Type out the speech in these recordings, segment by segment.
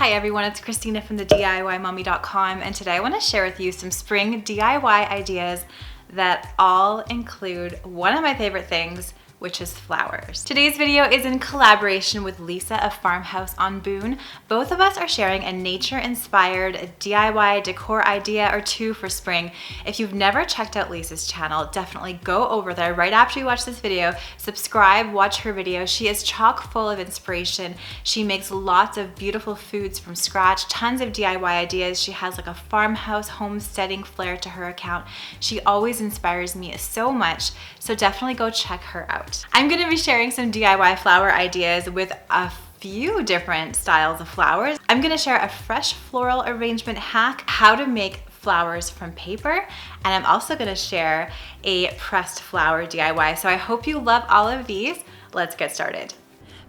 Hi everyone, it's Christina from the DIYmommy.com, and today I want to share with you some spring DIY ideas that all include one of my favorite things, which is flowers. Today's video is in collaboration with Lisa of Farmhouse on Boone. Both of us are sharing a nature-inspired DIY decor idea or two for spring. If you've never checked out Lisa's channel, definitely go over there right after you watch this video, subscribe, watch her video. She is chock full of inspiration. She makes lots of beautiful foods from scratch, tons of DIY ideas. She has like a farmhouse homesteading flair to her account. She always inspires me so much, so definitely go check her out. I'm going to be sharing some DIY flower ideas with a few different styles of flowers. I'm going to share a fresh floral arrangement hack, how to make flowers from paper, and I'm also going to share a pressed flower DIY. So I hope you love all of these. Let's get started.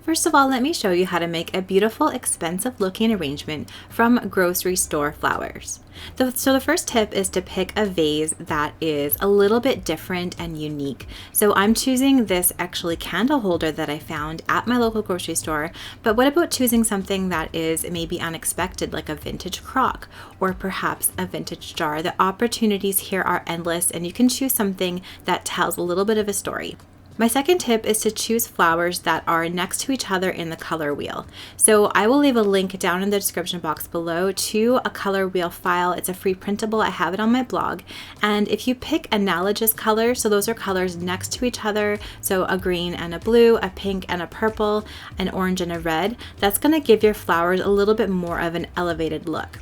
First of all, let me show you how to make a beautiful, expensive looking arrangement from grocery store flowers. So the first tip is to pick a vase that is a little bit different and unique. So I'm choosing this actually candle holder that I found at my local grocery store, but what about choosing something that is maybe unexpected, like a vintage crock or perhaps a vintage jar? The opportunities here are endless, and you can choose something that tells a little bit of a story. My second tip is to choose flowers that are next to each other in the color wheel. So I will leave a link down in the description box below to a color wheel file. It's a free printable. I have it on my blog. And if you pick analogous colors, so those are colors next to each other, so a green and a blue, a pink and a purple, an orange and a red, that's going to give your flowers a little bit more of an elevated look.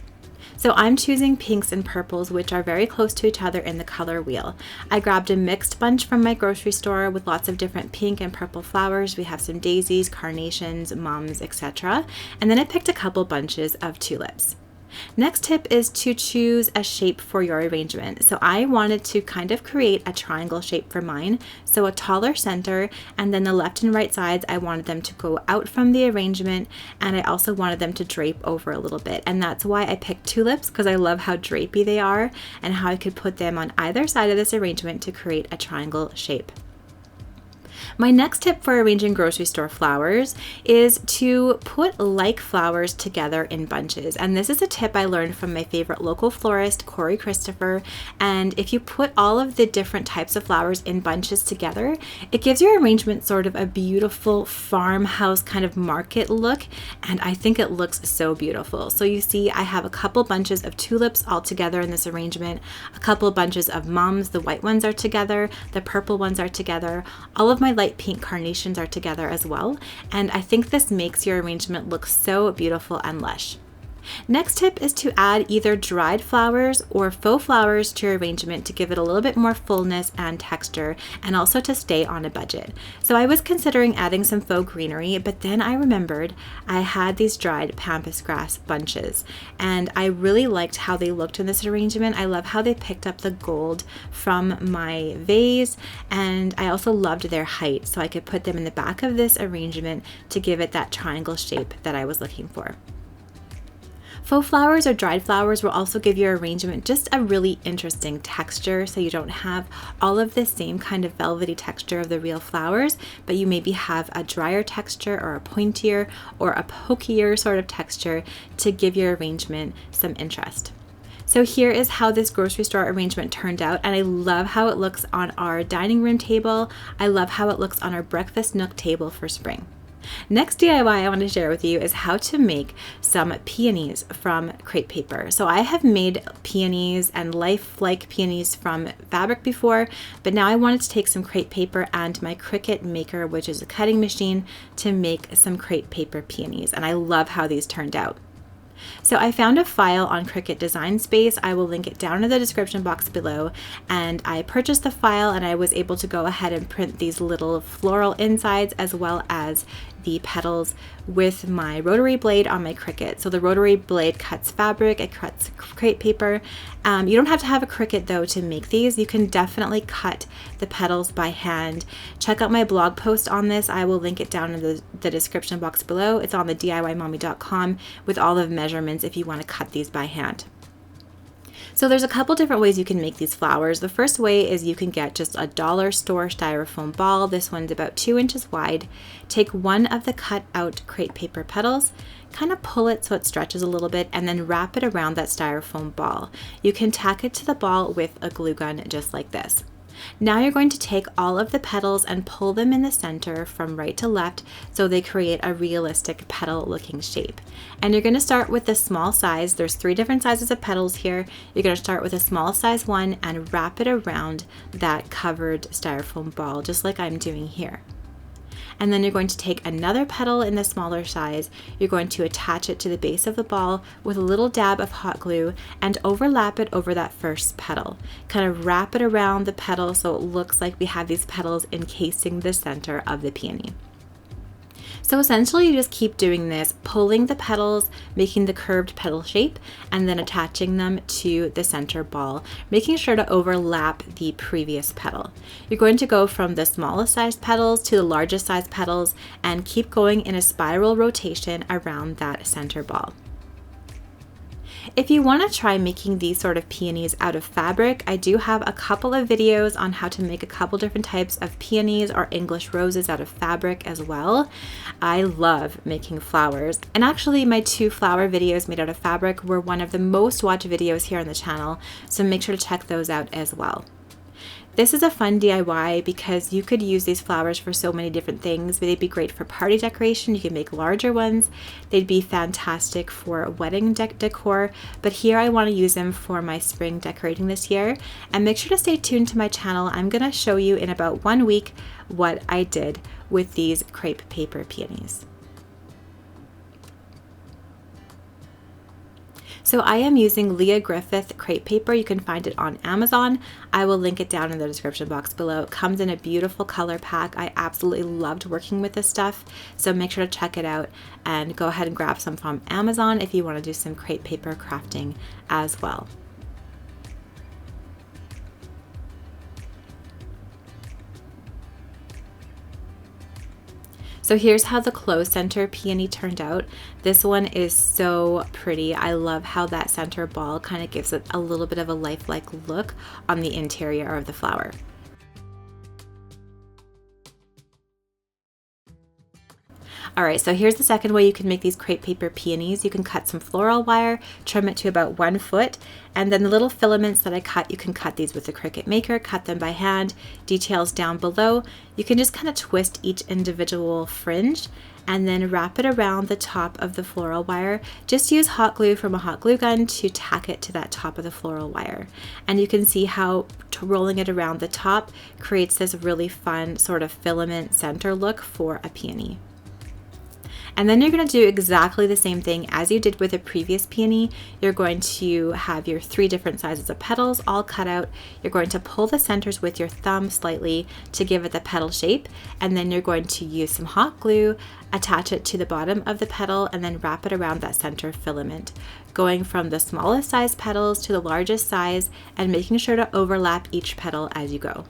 So I'm choosing pinks and purples, which are very close to each other in the color wheel. I grabbed a mixed bunch from my grocery store with lots of different pink and purple flowers. We have some daisies, carnations, mums, etc. And then I picked a couple bunches of tulips. Next tip is to choose a shape for your arrangement. So I wanted to kind of create a triangle shape for mine. So a taller center, and then the left and right sides, I wanted them to go out from the arrangement, and I also wanted them to drape over a little bit. And that's why I picked tulips, because I love how drapey they are and how I could put them on either side of this arrangement to create a triangle shape. My next tip for arranging grocery store flowers is to put like flowers together in bunches. And this is a tip I learned from my favorite local florist, Christopher. And if you put all of the different types of flowers in bunches together, it gives your arrangement sort of a beautiful farmhouse kind of market look. And I think it looks so beautiful. So you see, I have a couple bunches of tulips all together in this arrangement, a couple bunches of mums, the white ones are together, the purple ones are together, all of my light pink carnations are together as well, and I think this makes your arrangement look so beautiful and lush. Next tip is to add either dried flowers or faux flowers to your arrangement to give it a little bit more fullness and texture, and also to stay on a budget. So I was considering adding some faux greenery, but then I remembered I had these dried pampas grass bunches, and I really liked how they looked in this arrangement. I love how they picked up the gold from my vase, and I also loved their height, so I could put them in the back of this arrangement to give it that triangle shape that I was looking for. Faux flowers or dried flowers will also give your arrangement just a really interesting texture, so you don't have all of the same kind of velvety texture of the real flowers, but you maybe have a drier texture or a pointier or a pokier sort of texture to give your arrangement some interest. So here is how this grocery store arrangement turned out, and I love how it looks on our dining room table. I love how it looks on our breakfast nook table for spring. Next DIY I want to share with you is how to make some peonies from crepe paper. So I have made peonies and lifelike peonies from fabric before, but now I wanted to take some crepe paper and my Cricut maker, which is a cutting machine, to make some crepe paper peonies, and I love how these turned out. So I found a file on Cricut Design Space. I will link it down in the description box below, and I purchased the file, and I was able to go ahead and print these little floral insides as well as the petals with my rotary blade on my Cricut. So the rotary blade cuts fabric, it cuts crepe paper. You don't have to have a Cricut though to make these. You can definitely cut the petals by hand. Check out my blog post on this. I will link it down in the description box below. It's on the DIYmommy.com with all of the measurements if you want to cut these by hand. So there's a couple different ways you can make these flowers. The first way is you can get just a dollar store styrofoam ball. This one's about 2 inches wide. Take one of the cut out crepe paper petals, kind of pull it so it stretches a little bit, and then wrap it around that styrofoam ball. You can tack it to the ball with a glue gun just like this. Now you're going to take all of the petals and pull them in the center from right to left so they create a realistic petal looking shape. And you're going to start with the small size. There's 3 different sizes of petals here. You're going to start with a small size one and wrap it around that covered styrofoam ball just like I'm doing here. And then you're going to take another petal in the smaller size. You're going to attach it to the base of the ball with a little dab of hot glue and overlap it over that first petal. Kind of wrap it around the petal so it looks like we have these petals encasing the center of the peony. So essentially you just keep doing this, pulling the petals, making the curved petal shape, and then attaching them to the center ball, making sure to overlap the previous petal. You're going to go from the smallest sized petals to the largest sized petals and keep going in a spiral rotation around that center ball. If you want to try making these sort of peonies out of fabric, I do have a couple of videos on how to make a couple different types of peonies or English roses out of fabric as well. I love making flowers, and actually my 2 flower videos made out of fabric were one of the most watched videos here on the channel, so make sure to check those out as well. This is a fun DIY because you could use these flowers for so many different things. They'd be great for party decoration. You can make larger ones. They'd be fantastic for wedding decor, but here I want to use them for my spring decorating this year. And make sure to stay tuned to my channel. I'm going to show you in about 1 week what I did with these crepe paper peonies. So I am using Leah Griffith crepe paper. You can find it on Amazon. I will link it down in the description box below. It comes in a beautiful color pack. I absolutely loved working with this stuff, so make sure to check it out and go ahead and grab some from Amazon if you want to do some crepe paper crafting as well. So here's how the closed center peony turned out. This one is so pretty. I love how that center ball kind of gives it a little bit of a lifelike look on the interior of the flower. All right, so here's the second way you can make these crepe paper peonies. You can cut some floral wire, trim it to about 1 foot, and then the little filaments that I cut, you can cut these with the Cricut Maker, cut them by hand. Details down below. You can just kind of twist each individual fringe and then wrap it around the top of the floral wire. Just use hot glue from a hot glue gun to tack it to that top of the floral wire. And you can see how rolling it around the top creates this really fun sort of filament center look for a peony. And then you're going to do exactly the same thing as you did with the previous peony. You're going to have your 3 different sizes of petals all cut out. You're going to pull the centers with your thumb slightly to give it the petal shape, and then you're going to use some hot glue, attach it to the bottom of the petal, and then wrap it around that center filament, going from the smallest size petals to the largest size and making sure to overlap each petal as you go.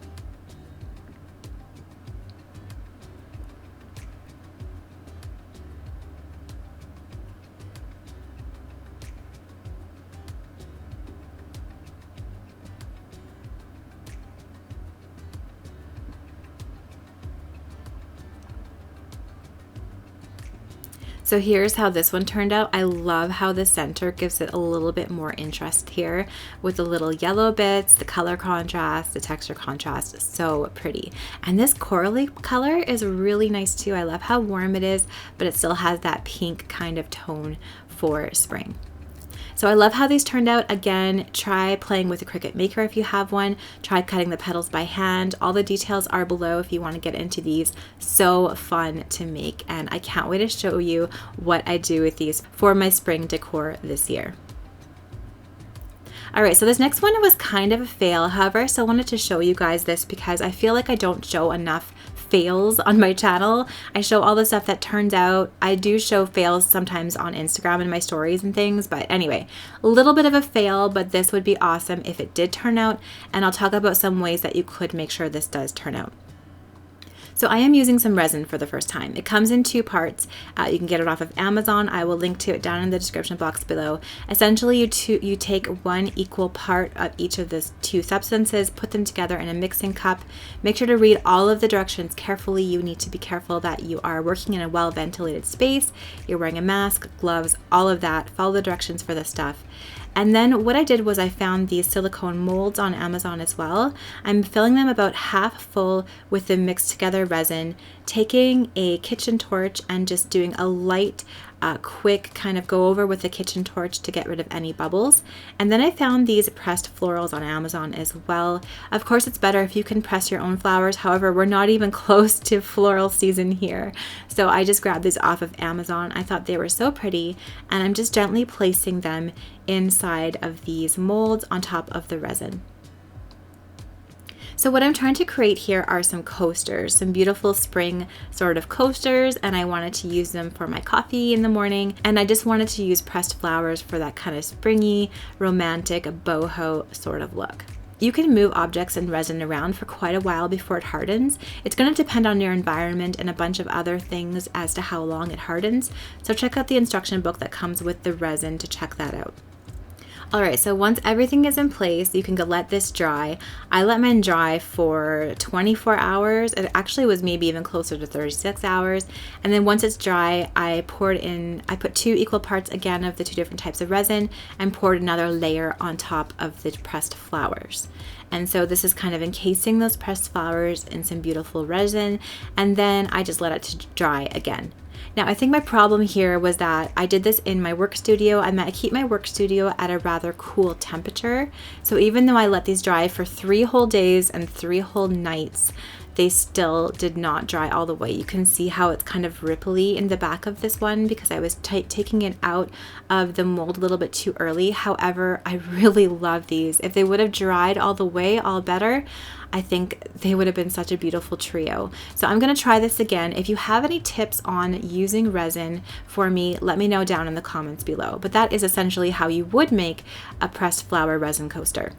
So here's how this one turned out. I love how the center gives it a little bit more interest here with the little yellow bits, the color contrast, the texture contrast. So pretty. And this corally color is really nice too. I love how warm it is, but it still has that pink kind of tone for spring. So I love how these turned out. Again, try playing with a Cricut Maker if you have one. Try cutting the petals by hand. All the details are below if you want to get into these. So fun to make, and I can't wait to show you what I do with these for my spring decor this year. All right, so this next one was kind of a fail. However, I still wanted to show you guys this because I feel like I don't show enough fails on my channel. I show all the stuff that turns out. I do show fails sometimes on Instagram and my stories and things, but anyway, a little bit of a fail, but this would be awesome if it did turn out, and I'll talk about some ways that you could make sure this does turn out. So I am using some resin for the first time. It comes in 2 parts. You can get it off of Amazon. I will link to it down in the description box below. Essentially, you take 1 equal part of each of the 2 substances, put them together in a mixing cup. Make sure to read all of the directions carefully. You need to be careful that you are working in a well-ventilated space. You're wearing a mask, gloves, all of that. Follow the directions for this stuff. And then what I did was I found these silicone molds on Amazon as well. I'm filling them about half full with the mixed together resin, taking a kitchen torch and just doing a light, quick kind of go over with the kitchen torch to get rid of any bubbles. And then I found these pressed florals on Amazon as well. Of course, it's better if you can press your own flowers. However, we're not even close to floral season here. So I just grabbed these off of Amazon. I thought they were so pretty, and I'm just gently placing them inside of these molds on top of the resin. So what I'm trying to create here are some coasters, some beautiful spring sort of coasters, and I wanted to use them for my coffee in the morning, and I just wanted to use pressed flowers for that kind of springy, romantic, boho sort of look. You can move objects and resin around for quite a while before it hardens. It's going to depend on your environment and a bunch of other things as to how long it hardens, so check out the instruction book that comes with the resin to check that out. Alright, so once everything is in place, you can go let this dry. I let mine dry for 24 hours. It actually was maybe even closer to 36 hours. And then once it's dry, I put 2 equal parts again of the 2 different types of resin and poured another layer on top of the pressed flowers. And so this is kind of encasing those pressed flowers in some beautiful resin, and then I just let it to dry again. Now, I think my problem here was that I did this in my work studio. I keep my work studio at a rather cool temperature. So even though I let these dry for 3 whole days and 3 whole nights, they still did not dry all the way. You can see how it's kind of ripply in the back of this one because I was taking it out of the mold a little bit too early. However, I really love these. If they would have dried all the way, all better, I think they would have been such a beautiful trio. So I'm gonna try this again. If you have any tips on using resin for me, let me know down in the comments below. But that is essentially how you would make a pressed flower resin coaster.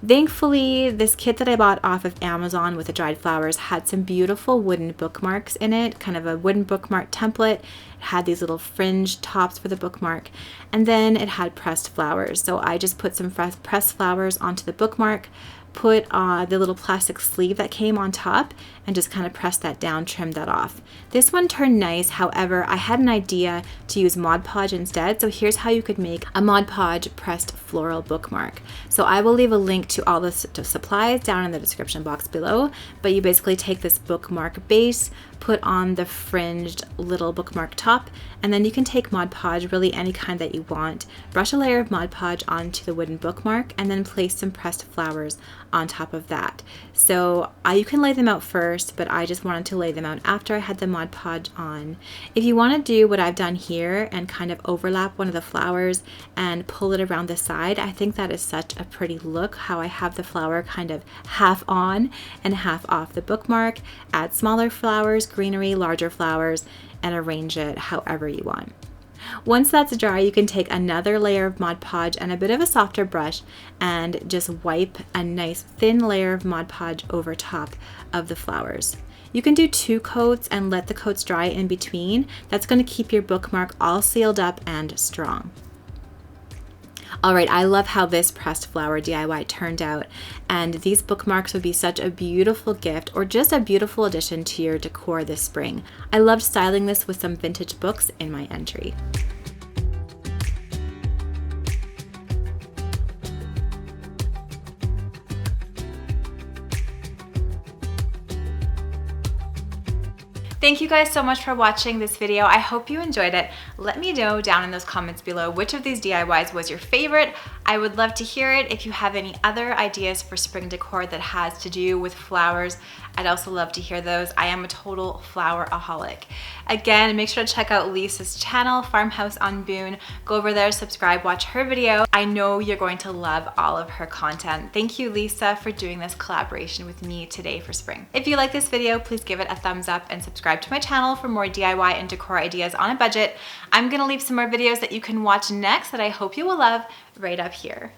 Thankfully, this kit that I bought off of Amazon with the dried flowers had some beautiful wooden bookmarks in it, kind of a wooden bookmark template. It had these little fringe tops for the bookmark, and then it had pressed flowers. So I just put some pressed flowers onto the bookmark, put the little plastic sleeve that came on top, and just kind of press that down, trim that off. This one turned nice. However, I had an idea to use Mod Podge instead. So here's how you could make a Mod Podge pressed floral bookmark. So I will leave a link to all the supplies down in the description box below, but you basically take this bookmark base, put on the fringed little bookmark top, and then you can take Mod Podge, really any kind that you want, brush a layer of Mod Podge onto the wooden bookmark, and then place some pressed flowers on top of that. So you can lay them out first, but I just wanted to lay them out after I had the Mod Podge on. If you want to do what I've done here and kind of overlap one of the flowers and pull it around the side, I think that is such a pretty look, how I have the flower kind of half on and half off the bookmark. Add smaller flowers, greenery, larger flowers, and arrange it however you want. Once that's dry, you can take another layer of Mod Podge and a bit of a softer brush and just wipe a nice thin layer of Mod Podge over top of the flowers. You can do 2 coats and let the coats dry in between. That's going to keep your bookmark all sealed up and strong. Alright, I love how this pressed flower DIY turned out, and these bookmarks would be such a beautiful gift or just a beautiful addition to your decor this spring. I loved styling this with some vintage books in my entry. Thank you guys so much for watching this video. I hope you enjoyed it. Let me know down in those comments below which of these DIYs was your favorite. I would love to hear it. If you have any other ideas for spring decor that has to do with flowers, I'd also love to hear those. I am a total flower-aholic. Again, make sure to check out Lisa's channel, Farmhouse on Boone. Go over there, subscribe, watch her video. I know you're going to love all of her content. Thank you, Lisa, for doing this collaboration with me today for spring. If you like this video, please give it a thumbs up and subscribe to my channel for more DIY and decor ideas on a budget. I'm gonna leave some more videos that you can watch next that I hope you will love right up here.